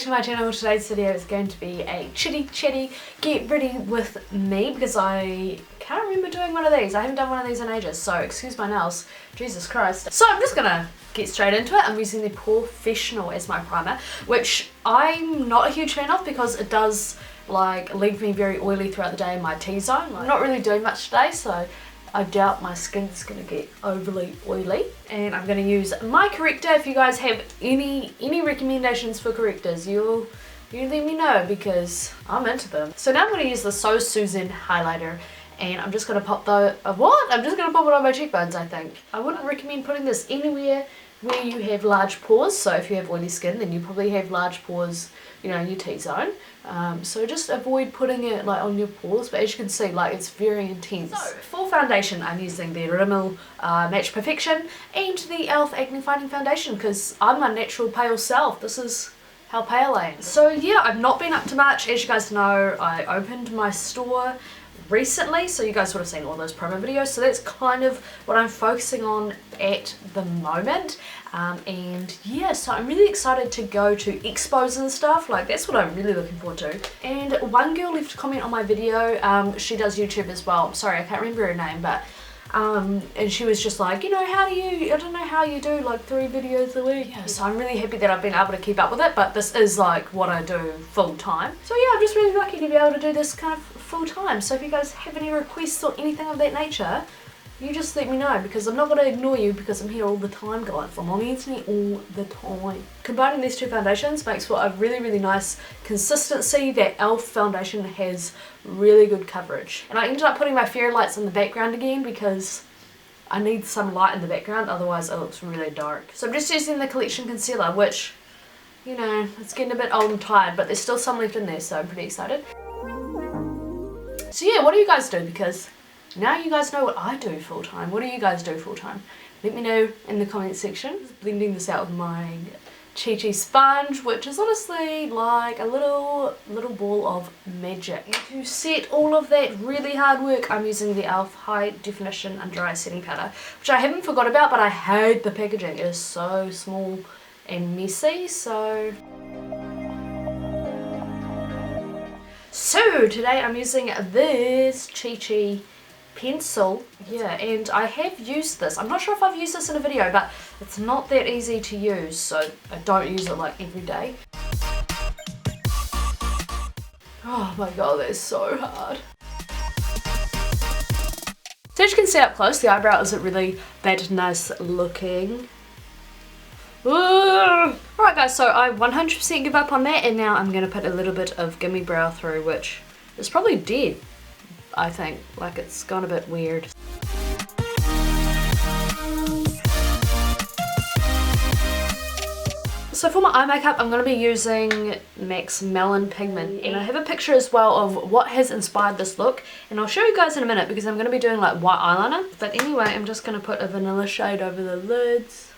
to my channel. Today's video is going to be a Chatty get ready with me because I can't remember doing one of these. I haven't done one of these in ages, so excuse my nails. Jesus Christ. So I'm just gonna get straight into it. I'm using the Professional as my primer, which I'm not a huge fan of because it does like leave me very oily throughout the day in my T-zone. I'm not really doing much today, so I doubt my skin's gonna get overly oily. And I'm gonna use my corrector. If you guys have any recommendations for correctors, you let me know because I'm into them. So now I'm gonna use the So Susan highlighter, and I'm just gonna pop I'm just gonna pop it on my cheekbones, I think. I wouldn't recommend putting this anywhere where you have large pores. So if you have oily skin, then you probably have large pores, you know, in your T-zone. So just avoid putting it like on your pores, but as you can see, like it's very intense. So for foundation, I'm using the Rimmel Match Perfection and the e.l.f. Acne Fighting Foundation because I'm my natural pale self. This is how pale I am. So yeah, I've not been up to much. As you guys know, I opened my store recently, so you guys would have seen all those promo videos, so that's kind of what I'm focusing on at the moment. And yeah, so I'm really excited to go to expos and stuff, like that's what I'm really looking forward to. And one girl left a comment on my video, she does YouTube as well, I'm sorry I can't remember her name, but and she was just like, you know, I don't know how you do like 3 videos a week. Yeah, so I'm really happy that I've been able to keep up with it, but this is like what I do full time. So yeah, I'm just really lucky to be able to do this kind of full time. So if you guys have any requests or anything of that nature, you just let me know because I'm not going to ignore you because I'm here all the time, guys. I'm on the internet all the time. Combining these two foundations makes for a really nice consistency. That e.l.f. foundation has really good coverage. And I ended up putting my fairy lights in the background again because I need some light in the background, otherwise it looks really dark. So I'm just using the Collection Concealer, which, you know, it's getting a bit old and tired, but there's still some left in there, so I'm pretty excited. So yeah, what do you guys do? Because now you guys know what I do full time. What do you guys do full time? Let me know in the comment section. Blending this out with my Chatty sponge, which is honestly like a little ball of magic. And to set all of that really hard work, I'm using the e.l.f. High Definition Under Eye Setting Powder, which I haven't forgot about, but I hate the packaging. It is so small and messy, so today I'm using this Chatty pencil. Yeah, and I have used this. I'm not sure if I've used this in a video, but it's not that easy to use, so I don't use it like every day. Oh my god, that's so hard. So as you can see up close, the eyebrow isn't really that nice looking. Alright guys, so I 100% give up on that, and now I'm going to put a little bit of Gimme Brow through, which is probably dead, I think. Like, it's gone a bit weird. So for my eye makeup, I'm going to be using MAC's Melon Pigment, and I have a picture as well of what has inspired this look, and I'll show you guys in a minute because I'm going to be doing like white eyeliner. But anyway, I'm just going to put a vanilla shade over the lids.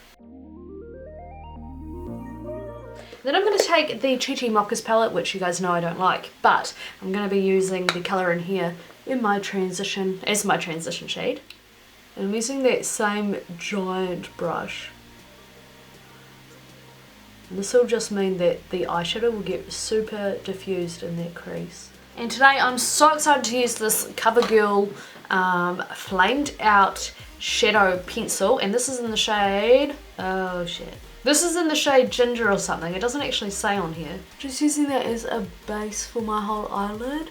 Then I'm going to take the Chatty Mocha's palette, which you guys know I don't like, but I'm going to be using the colour in here in my transition, as my transition shade. And I'm using that same giant brush. And this will just mean that the eyeshadow will get super diffused in that crease. And today I'm so excited to use this CoverGirl Flamed Out Shadow Pencil, and this is in the shade, oh shit. This is in the shade Ginger or something. It doesn't actually say on here. Just using that as a base for my whole eyelid.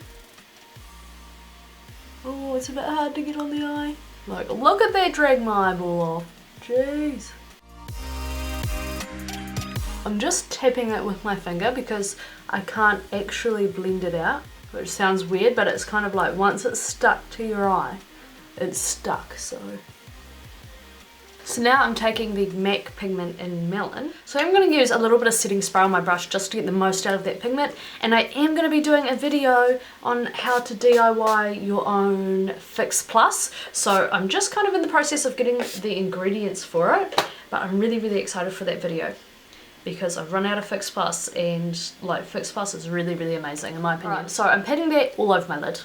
Oh, it's a bit hard to get on the eye. Like, look at that, drag my eyeball off. Jeez. I'm just tapping it with my finger because I can't actually blend it out, which sounds weird, but it's kind of like once it's stuck to your eye, it's stuck, so. So now I'm taking the MAC pigment in Melon. So I'm going to use a little bit of setting spray on my brush just to get the most out of that pigment. And I am going to be doing a video on how to DIY your own Fix Plus. So I'm just kind of in the process of getting the ingredients for it. But I'm really excited for that video because I've run out of Fix Plus, and like Fix Plus is really amazing in my opinion. Right, so I'm patting that all over my lid.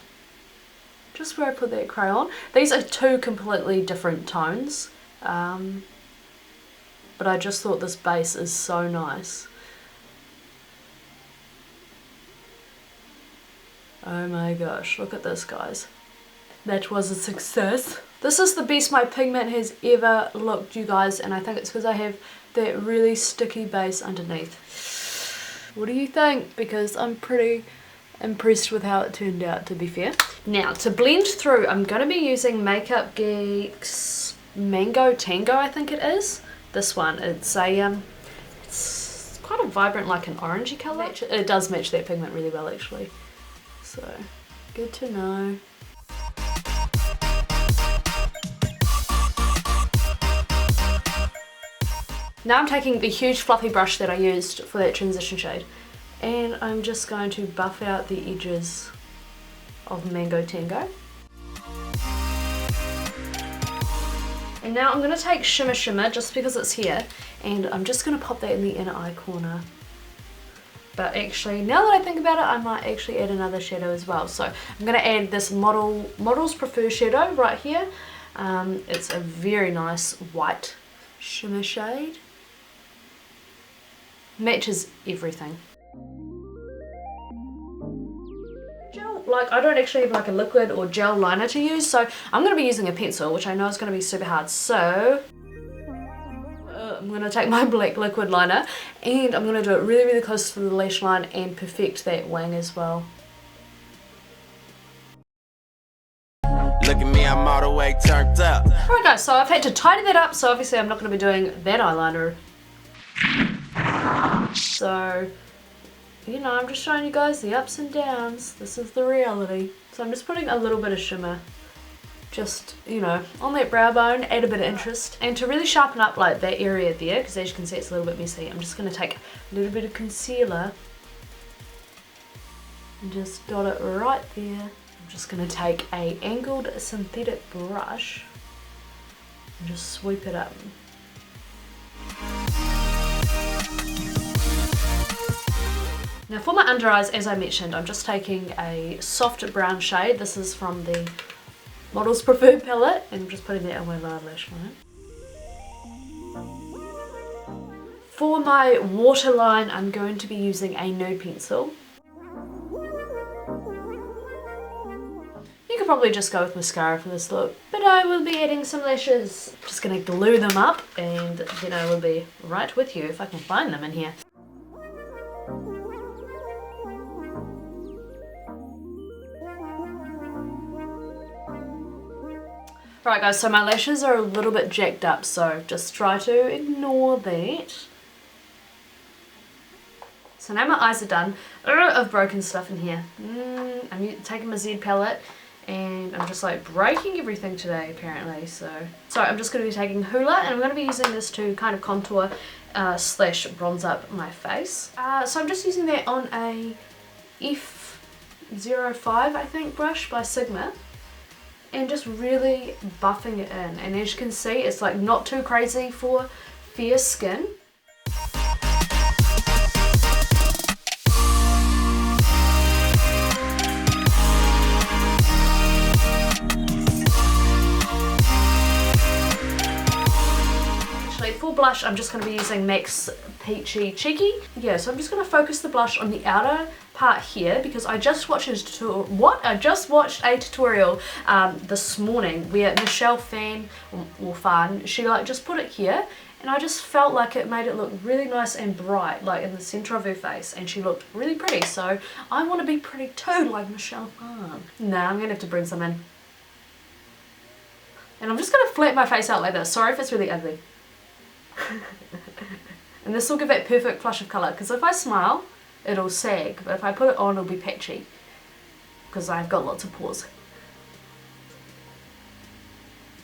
Just where I put that crayon. These are 2 completely different tones. But I just thought this base is so nice. Oh my gosh, look at this, guys. That was a success. This is the best my pigment has ever looked, you guys, and I think it's because I have that really sticky base underneath. What do you think? Because I'm pretty impressed with how it turned out, to be fair. Now, to blend through, I'm going to be using Makeup Geek's Mango Tango, I think it is. This one, it's quite a vibrant, like an orangey colour. It does match that pigment really well, actually. So, good to know. Now I'm taking the huge fluffy brush that I used for that transition shade, and I'm just going to buff out the edges of Mango Tango. And now I'm going to take Shimmer Shimmer, just because it's here, and I'm just going to pop that in the inner eye corner. But actually, now that I think about it, I might actually add another shadow as well. So I'm going to add this Models Prefer shadow right here. It's a very nice white shimmer shade. Matches everything. Gel, like I don't actually have like a liquid or gel liner to use, so I'm going to be using a pencil, which I know is going to be super hard. So I'm going to take my black liquid liner and I'm going to do it really, really close to the lash line and perfect that wing as well. Look at me, I'm all the way turned up. Alright guys, so I've had to tidy that up, so obviously I'm not going to be doing that eyeliner. So, you know, I'm just showing you guys the ups and downs. This is the reality. So I'm just putting a little bit of shimmer, just, you know, on that brow bone, add a bit of interest. And to really sharpen up like that area there, because as you can see it's a little bit messy, I'm just going to take a little bit of concealer and just dot it right there. I'm just going to take a angled synthetic brush and just sweep it up. Now for my under eyes, as I mentioned, I'm just taking a soft brown shade. This is from the Models Preferred palette, and I'm just putting that on my lower lash line. For my waterline, I'm going to be using a nude pencil. You could probably just go with mascara for this look, but I will be adding some lashes. Just going to glue them up, and then I will be right with you if I can find them in here. Right guys, so my lashes are a little bit jacked up, so just try to ignore that. So now my eyes are done. I've broken stuff in here. I'm taking my Z palette and I'm just like breaking everything today apparently. So I'm just going to be taking Hoola and I'm going to be using this to kind of contour slash bronze up my face. So I'm just using that on a F05 I think brush by Sigma. And just really buffing it in, and as you can see it's like not too crazy for fair skin. Actually for blush I'm just going to be using MAC's Peachy Cheeky. Yeah, so I'm just going to focus the blush on the outer part here because I just watched a tutorial this morning where Michelle Fan she like just put it here and I just felt like it made it look really nice and bright like in the center of her face, and she looked really pretty, so I want to be pretty too like Michelle Fan. Nah, I'm gonna have to bring some in, and I'm just gonna flat my face out like this. Sorry if it's really ugly. And this will give that perfect flush of colour, because if I smile it'll sag, but if I put it on it'll be patchy because I've got lots of pores.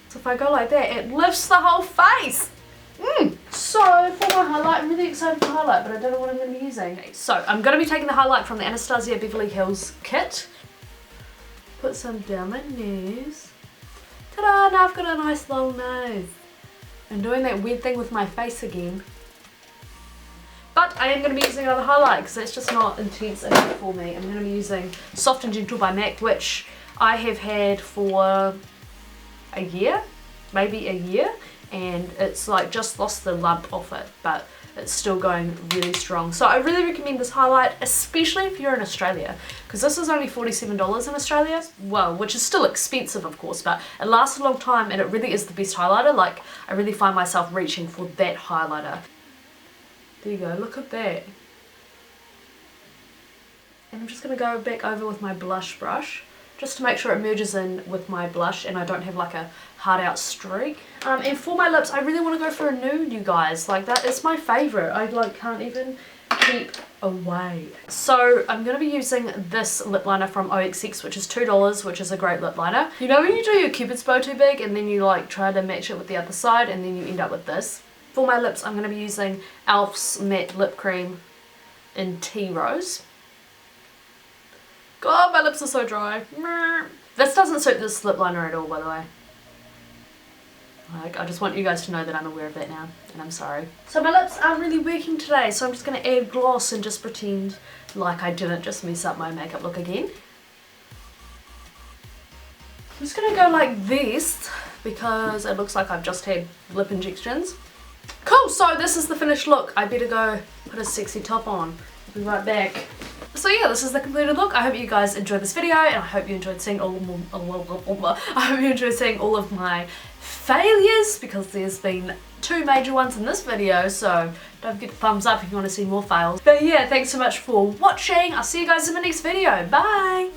So if I go like that, it lifts the whole face. So for my highlight, I'm really excited for highlight, but I don't know what I'm going to be using. So I'm going to be taking the highlight from the Anastasia Beverly Hills kit. Put some down my nose. Ta-da! Now I've got a nice long nose. I'm doing that weird thing with my face again. But I am going to be using another highlight because it's just not intense enough for me. I'm going to be using Soft and Gentle by MAC, which I have had for a year, maybe a year, and it's like just lost the lump off it. But it's still going really strong. So I really recommend this highlight, especially if you're in Australia, because this is only $47 in Australia, well, which is still expensive of course, but it lasts a long time and it really is the best highlighter. Like, I really find myself reaching for that highlighter. There you go, look at that. And I'm just going to go back over with my blush brush, just to make sure it merges in with my blush and I don't have like a hard out streak. And for my lips, I really want to go for a nude, you guys. Like, that is my favourite. I like can't even keep away. So I'm going to be using this lip liner from OXX, which is $2, which is a great lip liner. You know when you do your cupid's bow too big and then you like try to match it with the other side and then you end up with this? For my lips, I'm going to be using e.l.f.'s matte lip cream in Tea Rose. God, my lips are so dry. This doesn't suit this lip liner at all, by the way. Like, I just want you guys to know that I'm aware of that now, and I'm sorry. So my lips aren't really working today, so I'm just going to add gloss and just pretend like I didn't just mess up my makeup look again. I'm just going to go like this, because it looks like I've just had lip injections. Cool, so this is the finished look. I better go put a sexy top on. I'll be right back. So yeah, this is the completed look. I hope you guys enjoyed this video, and I hope you enjoyed seeing all of my failures, because there's been 2 major ones in this video, so don't forget to thumbs up if you want to see more fails. But yeah, thanks so much for watching. I'll see you guys in my next video. Bye!